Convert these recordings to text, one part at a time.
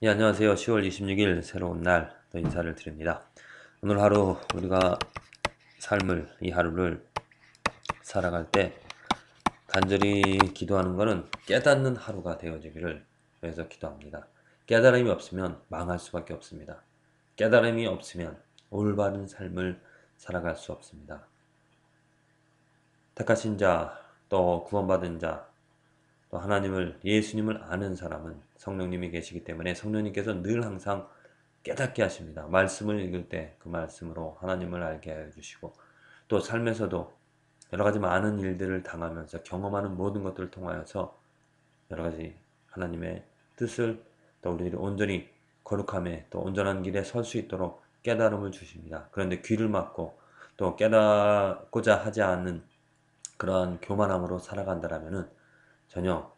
예, 안녕하세요. 10월 26일 새로운 날 또 인사를 드립니다. 오늘 하루 우리가 이 하루를 살아갈 때 간절히 기도하는 것은 깨닫는 하루가 되어지기를 위해서 기도합니다. 깨달음이 없으면 망할 수밖에 없습니다. 깨달음이 없으면 올바른 삶을 살아갈 수 없습니다. 택하신 자, 또 구원받은 자, 또 예수님을 아는 사람은 성령님이 계시기 때문에 성령님께서 늘 항상 깨닫게 하십니다. 말씀을 읽을 때 그 말씀으로 하나님을 알게 해주시고, 또 삶에서도 여러 가지 많은 일들을 당하면서 경험하는 모든 것들을 통하여서 여러 가지 하나님의 뜻을, 또 우리들이 온전히 거룩함에 또 온전한 길에 설 수 있도록 깨달음을 주십니다. 그런데 귀를 막고 또 깨닫고자 하지 않는 그러한 교만함으로 살아간다라면은 전혀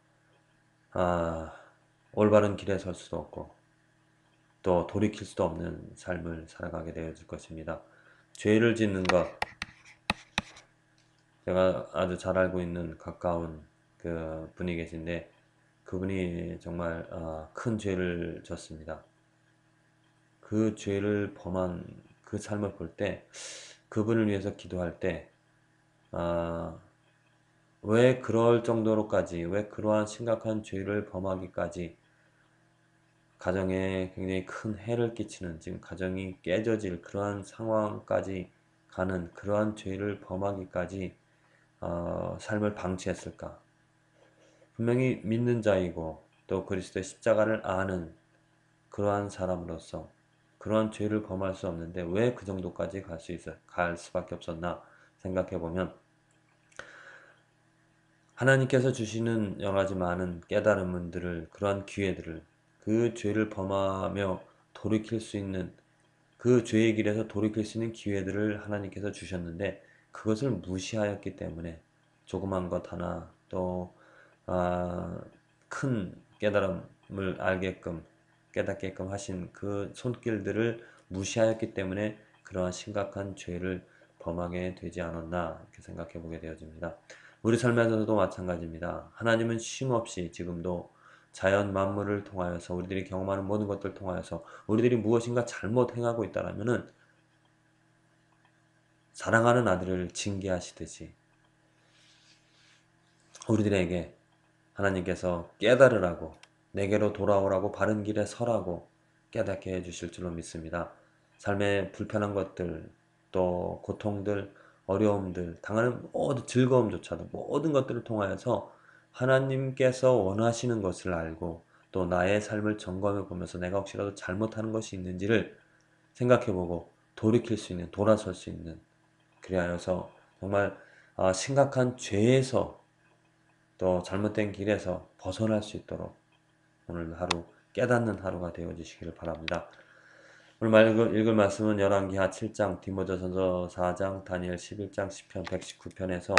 올바른 길에 설 수도 없고 또 돌이킬 수도 없는 삶을 살아가게 되어질 것입니다. 죄를 짓는 것, 제가 아주 잘 알고 있는 가까운 그 분이 계신데, 그분이 정말 큰 죄를 졌습니다. 그 죄를 범한 그 삶을 볼 때, 그분을 위해서 기도할 때, 아, 왜 그럴 정도로까지, 왜 그러한 심각한 죄를 범하기까지 가정에 굉장히 큰 해를 끼치는, 지금 가정이 깨져질 그러한 상황까지 가는 그러한 죄를 범하기까지 삶을 방치했을까? 분명히 믿는 자이고 또 그리스도의 십자가를 아는 그러한 사람으로서 그러한 죄를 범할 수 없는데 왜 그 정도까지 갈 수밖에 없었나 생각해 보면, 하나님께서 주시는 여러 가지 많은 깨달음들을, 그러한 기회들을, 그 죄를 범하며 돌이킬 수 있는, 그 죄의 길에서 돌이킬 수 있는 기회들을 하나님께서 주셨는데 그것을 무시하였기 때문에 조그만 것 하나 또 큰 깨달음을 깨닫게끔 하신 그 손길들을 무시하였기 때문에 그러한 심각한 죄를 범하게 되지 않았나 이렇게 생각해 보게 되어집니다. 우리 삶에서도 마찬가지입니다. 하나님은 쉼없이 지금도 자연 만물을 통하여서 우리들이 경험하는 모든 것들을 통하여서 우리들이 무엇인가 잘못 행하고 있다라면은 사랑하는 아들을 징계하시듯이 우리들에게 하나님께서 깨달으라고, 내게로 돌아오라고, 바른 길에 서라고 깨닫게 해주실 줄로 믿습니다. 삶의 불편한 것들, 또 고통들, 어려움들, 당하는 모든 즐거움조차도 모든 것들을 통하여서 하나님께서 원하시는 것을 알고 또 나의 삶을 점검해 보면서 내가 혹시라도 잘못하는 것이 있는지를 생각해보고 돌이킬 수 있는, 돌아설 수 있는, 그리하여서 정말 심각한 죄에서 또 잘못된 길에서 벗어날 수 있도록 오늘 하루 깨닫는 하루가 되어주시기를 바랍니다. 오늘 읽을 말씀은 열왕기하 7장, 디모데전서 4장, 다니엘 11장, 시편 119편에서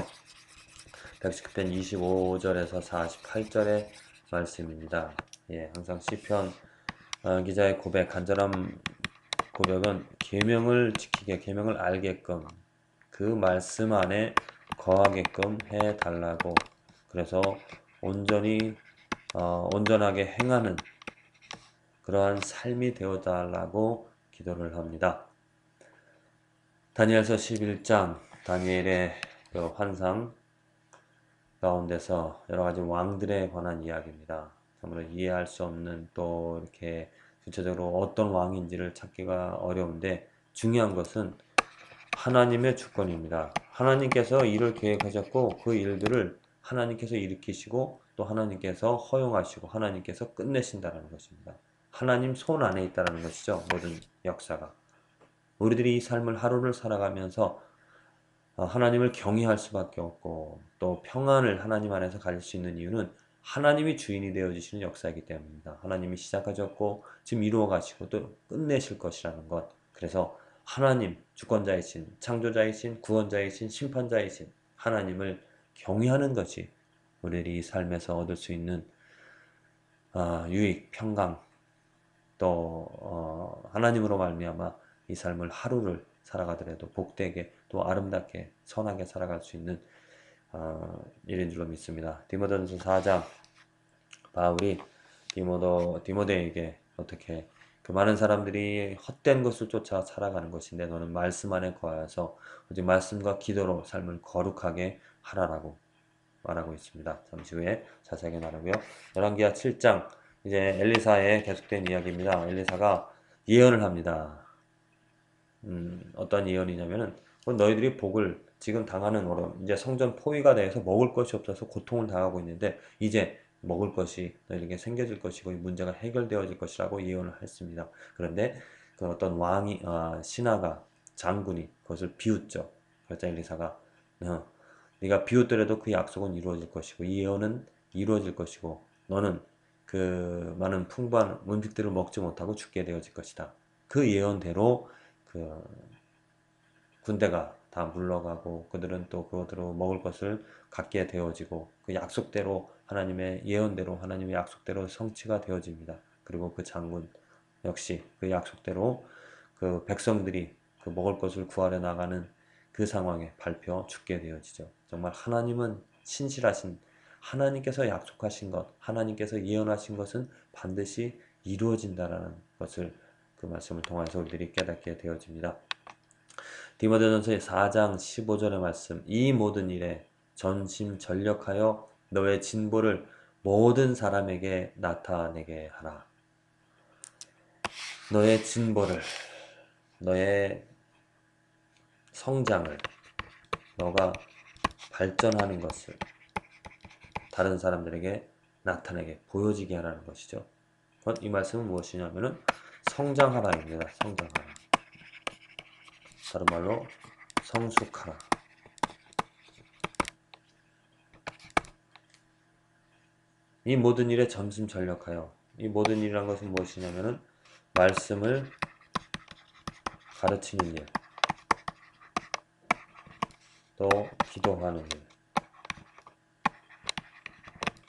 119편 25절에서 48절의 말씀입니다. 예, 항상 시편 기자의 간절한 고백은 계명을 지키게, 계명을 알게끔 그 말씀 안에 거하게끔 해달라고, 그래서 온전하게 행하는 그러한 삶이 되어달라고 기도를 합니다. 다니엘서 11장, 다니엘의 그 환상 가운데서 여러 가지 왕들에 관한 이야기입니다. 참으로 이해할 수 없는, 또 이렇게 구체적으로 어떤 왕인지를 찾기가 어려운데 중요한 것은 하나님의 주권입니다. 하나님께서 일을 계획하셨고 그 일들을 하나님께서 일으키시고 또 하나님께서 허용하시고 하나님께서 끝내신다는 것입니다. 하나님 손 안에 있다는 것이죠. 모든 역사가. 우리들이 이 삶을 하루를 살아가면서 하나님을 경외할 수밖에 없고 또 평안을 하나님 안에서 가질 수 있는 이유는 하나님이 주인이 되어주시는 역사이기 때문입니다. 하나님이 시작하셨고 지금 이루어 가시고 또 끝내실 것이라는 것. 그래서 하나님, 주권자이신, 창조자이신, 구원자이신, 심판자이신 하나님을 경외하는 것이 우리들이 이 삶에서 얻을 수 있는 유익, 평강, 또 하나님으로 말미암아 이 삶을 하루를 살아가더라도 복되게 또 아름답게 선하게 살아갈 수 있는 일인 줄로 믿습니다. 디모데전서 4장, 바울이 디모데에게 어떻게 그 많은 사람들이 헛된 것을 쫓아 살아가는 것인데 너는 말씀 안에 거하여서 오직 말씀과 기도로 삶을 거룩하게 하라라고 말하고 있습니다. 잠시 후에 자세하게 말하고요. 열왕기하 7장 이제 엘리사의 계속된 이야기입니다. 엘리사가 예언을 합니다. 어떤 예언이냐면은 너희들이 복을 지금 당하는 어려움, 이제 성전 포위가 돼서 먹을 것이 없어서 고통을 당하고 있는데 이제 먹을 것이 너희에게 생겨질 것이고 이 문제가 해결되어질 것이라고 예언을 했습니다. 그런데 그 어떤 왕이 신하가 장군이 그것을 비웃죠. 그래서 엘리사가 네가 비웃더라도 그 약속은 이루어질 것이고 이 예언은 이루어질 것이고 너는 그 많은 풍부한 음식들을 먹지 못하고 죽게 되어질 것이다. 그 예언대로 그 군대가 다 물러가고 그들은 또 그것으로 먹을 것을 갖게 되어지고 그 약속대로 하나님의 예언대로 하나님의 약속대로 성취가 되어집니다. 그리고 그 장군 역시 그 약속대로 그 백성들이 그 먹을 것을 구하려 나가는 그 상황에 밟혀 죽게 되어지죠. 정말 하나님은 신실하신 하나님께서 약속하신 것, 하나님께서 예언하신 것은 반드시 이루어진다라는 것을 그 말씀을 통해서 우리들이 깨닫게 되어집니다. 디모데전서의 4장 15절의 말씀 이 모든 일에 전심전력하여 너의 진보를 모든 사람에게 나타내게 하라. 너의 진보를 너의 성장을 너가 발전하는 것을 다른 사람들에게 나타내게 보여지게 하라는 것이죠. 이 말씀은 무엇이냐면은 성장하라입니다. 성장하라. 다른 말로 성숙하라. 이 모든 일에 전심전력하여 이 모든 일이란 것은 무엇이냐면은 말씀을 가르치는 일, 또 기도하는 일.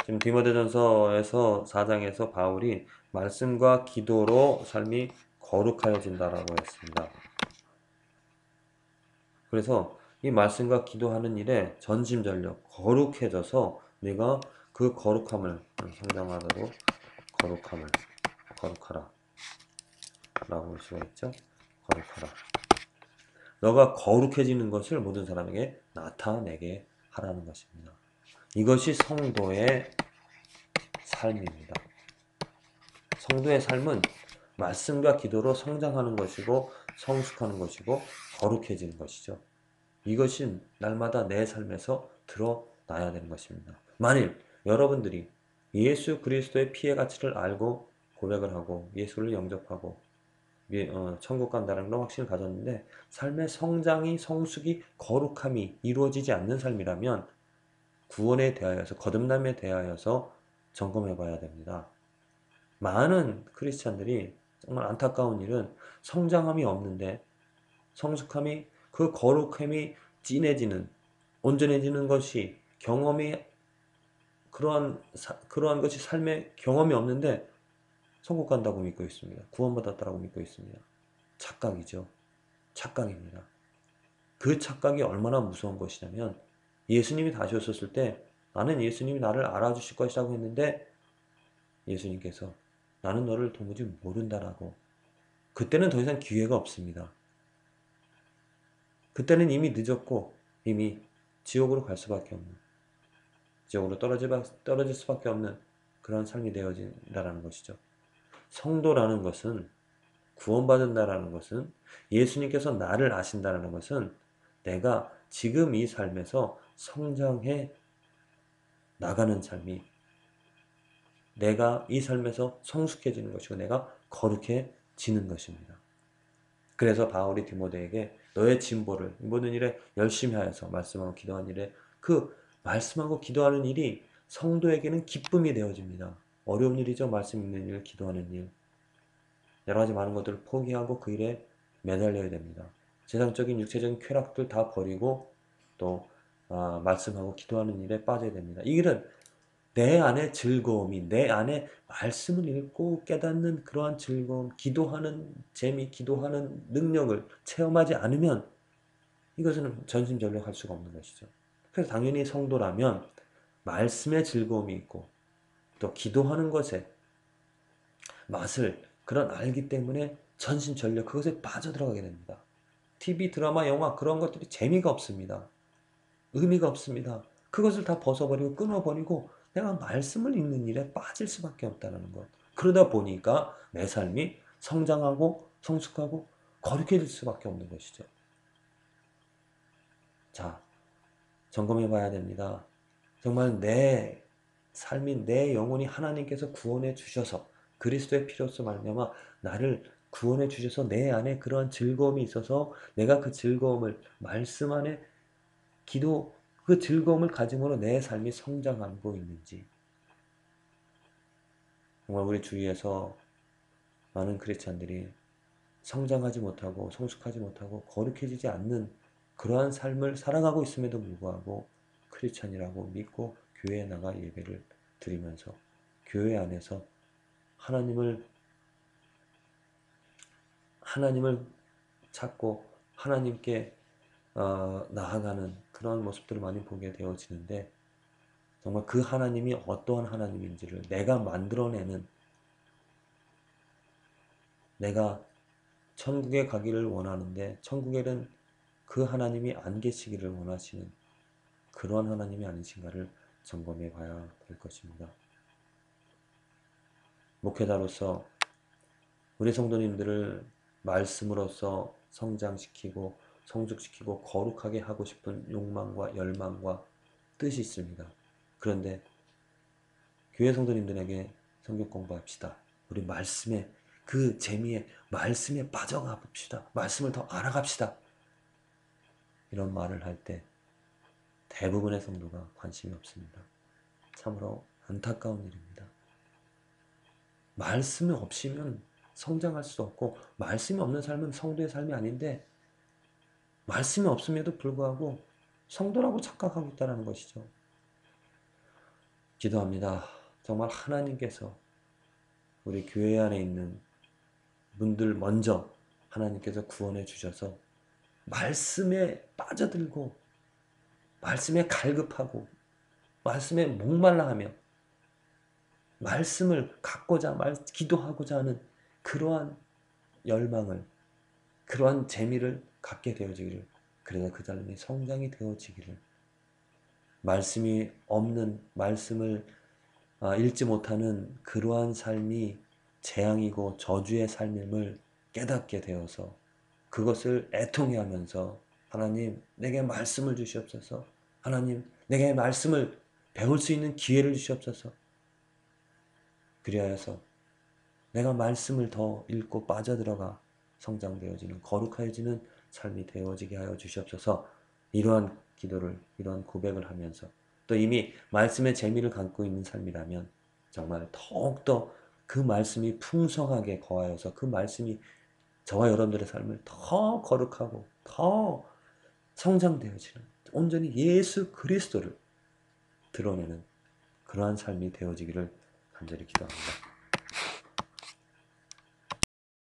지금 디모데전서에서 4장에서 바울이 말씀과 기도로 삶이 거룩하여진다라고 했습니다. 그래서 이 말씀과 기도하는 일에 전심전력, 거룩해져서 내가 그 거룩함을 성장하도록 거룩하라 라고 볼 수가 있죠. 거룩하라. 너가 거룩해지는 것을 모든 사람에게 나타내게 하라는 것입니다. 이것이 성도의 삶입니다. 성도의 삶은 말씀과 기도로 성장하는 것이고 성숙하는 것이고 거룩해지는 것이죠. 이것이 날마다 내 삶에서 드러나야 되는 것입니다. 만일 여러분들이 예수 그리스도의 피의 가치를 알고 고백을 하고 예수를 영접하고 천국 간다는 그런 확신을 가졌는데 삶의 성장이 성숙이 거룩함이 이루어지지 않는 삶이라면 구원에 대하여서 거듭남에 대하여서 점검해 봐야 됩니다. 많은 크리스찬들이 정말 안타까운 일은 성장함이 없는데 성숙함이 그 거룩함이 진해지는 온전해지는 것이 경험이 그러한 것이 삶의 경험이 없는데 천국 간다고 믿고 있습니다. 구원받았다고 믿고 있습니다. 착각이죠. 착각입니다. 그 착각이 얼마나 무서운 것이냐면 예수님이 다시 오셨을 때 나는 예수님이 나를 알아주실 것이라고 했는데 예수님께서 나는 너를 도무지 모른다라고 그때는 더 이상 기회가 없습니다. 그때는 이미 늦었고 이미 지옥으로 갈 수밖에 없는 지옥으로 떨어질 수밖에 없는 그런 삶이 되어진다라는 것이죠. 성도라는 것은 구원받는다라는 것은 예수님께서 나를 아신다라는 것은 내가 지금 이 삶에서 성장해 나가는 삶이 내가 이 삶에서 성숙해지는 것이고 내가 거룩해지는 것입니다. 그래서 바울이 디모데에게 너의 진보를 모든 일에 열심히 하여서 말씀하고 기도하는 일에 그 말씀하고 기도하는 일이 성도에게는 기쁨이 되어집니다. 어려운 일이죠. 말씀 읽는 일, 기도하는 일. 여러 가지 많은 것들을 포기하고 그 일에 매달려야 됩니다. 세상적인 육체적인 쾌락들 다 버리고 또 말씀하고 기도하는 일에 빠져야 됩니다. 이 일은 내 안에 즐거움이 내 안에 말씀을 읽고 깨닫는 그러한 즐거움, 기도하는 재미, 기도하는 능력을 체험하지 않으면 이것은 전심전력할 수가 없는 것이죠. 그래서 당연히 성도라면 말씀의 즐거움이 있고 또 기도하는 것에 맛을 그런 알기 때문에 전심전력 그것에 빠져들어가게 됩니다. TV, 드라마, 영화 그런 것들이 재미가 없습니다. 의미가 없습니다. 그것을 다 벗어버리고 끊어버리고 내가 말씀을 읽는 일에 빠질 수밖에 없다는 것. 그러다 보니까 내 삶이 성장하고 성숙하고 거룩해질 수밖에 없는 것이죠. 자, 점검해 봐야 됩니다. 정말 내 삶인 내 영혼이 하나님께서 구원해 주셔서 그리스도의 피로써 말미암아 나를 구원해 주셔서 내 안에 그러한 즐거움이 있어서 내가 그 즐거움을 말씀 안에 기도 그 즐거움을 가짐으로 내 삶이 성장하고 있는지. 정말 우리 주위에서 많은 크리스찬들이 성장하지 못하고 성숙하지 못하고 거룩해지지 않는 그러한 삶을 살아가고 있음에도 불구하고 크리스찬이라고 믿고 교회에 나가 예배를 드리면서 교회 안에서 하나님을 찾고 하나님께 나아가는 그런 모습들을 많이 보게 되어지는데 정말 그 하나님이 어떠한 하나님인지를 내가 만들어내는 내가 천국에 가기를 원하는데 천국에는 그 하나님이 안 계시기를 원하시는 그러한 하나님이 아니신가를 점검해 봐야 될 것입니다. 목회자로서 우리 성도님들을 말씀으로써 성장시키고 성숙시키고 거룩하게 하고 싶은 욕망과 열망과 뜻이 있습니다. 그런데 교회 성도님들에게 성경 공부합시다. 우리 말씀에 그 재미에 말씀에 빠져가 봅시다. 말씀을 더 알아갑시다. 이런 말을 할 때 대부분의 성도가 관심이 없습니다. 참으로 안타까운 일입니다. 말씀이 없이면 성장할 수 없고 말씀이 없는 삶은 성도의 삶이 아닌데 말씀이 없음에도 불구하고 성도라고 착각하고 있다는 것이죠. 기도합니다. 정말 하나님께서 우리 교회 안에 있는 분들 먼저 하나님께서 구원해 주셔서 말씀에 빠져들고 말씀에 갈급하고 말씀에 목말라 하며 말씀을 갖고자 기도하고자 하는 그러한 열망을 그러한 재미를 갖게 되어지기를 그래서 그 삶이 성장이 되어지기를 말씀이 없는 말씀을 읽지 못하는 그러한 삶이 재앙이고 저주의 삶임을 깨닫게 되어서 그것을 애통해하면서 하나님 내게 말씀을 주시옵소서 하나님 내게 말씀을 배울 수 있는 기회를 주시옵소서 그리하여서 내가 말씀을 더 읽고 빠져들어가 성장되어지는 거룩해지는 삶이 되어지게 하여 주시옵소서 이러한 기도를 이러한 고백을 하면서 또 이미 말씀의 재미를 갖고 있는 삶이라면 정말 더욱더 그 말씀이 풍성하게 거하여서 그 말씀이 저와 여러분들의 삶을 더 거룩하고 더 성장되어지는 온전히 예수 그리스도를 드러내는 그러한 삶이 되어지기를 간절히 기도합니다.